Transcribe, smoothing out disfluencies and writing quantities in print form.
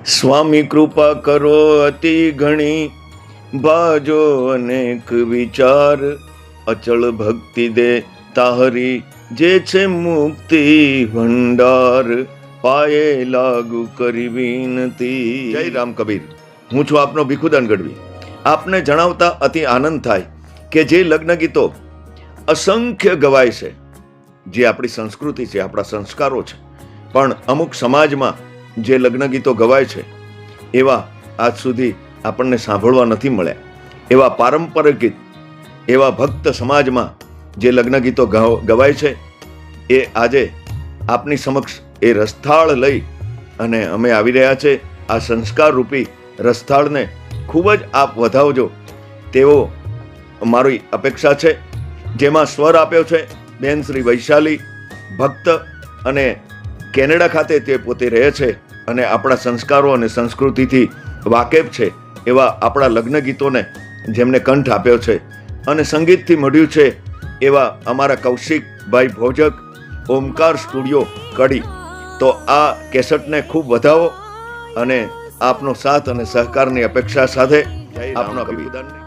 સ્વામી કૃપા કરો અતિ ઘણી, ભાજો અનેક વિચાર, અચળ ભક્તિ દે તાહરી, જે છે મુક્તિ ભંડાર, પાયે લાગુ કરી વિનતી. જય રામ કબીર. હું છું આપનો ભીખુદાન ગઢવી. આપને જણાવતા અતિ આનંદ થાય કે જે લગ્ન ગીતો અસંખ્ય ગવાય છે, જે આપણી સંસ્કૃતિ છે, આપણા સંસ્કારો છે, પણ અમુક સમાજમાં જે લગ્ન ગીતો ગવાય છે એવા આજ સુધી આપણને સાંભળવા નથી મળ્યા. એવા પારંપરિક ગીત, એવા ભક્ત સમાજમાં જે લગ્ન ગીતો ગવાય છે એ આજે આપની સમક્ષ એ રસથાળ લઈ અને અમે આવી રહ્યા છે. આ સંસ્કાર રૂપી રસથાળને ખૂબ જ આપ વધાવજો તેવો મારી અપેક્ષા છે. જેમાં સ્વર આપ્યો છે બેન શ્રી વૈશાલી ભક્ત, અને કેનેડા ખાતે તે પોતે રહે છે અને આપણા સંસ્કારો અને સંસ્કૃતિથી વાકેફ છે એવા આપણા લગ્ન ગીતોને જેમને કંઠ આપ્યો છે અને સંગીતથી મળ્યું છે એવા અમારા કૌશિકભાઈ ભોજક, ઓમકાર સ્ટુડિયો કડી. તો આ કેસેટને ખૂબ વધાવો અને આપનો સાથ અને સહકારની અપેક્ષા સાથે આપનો અભિવાદન.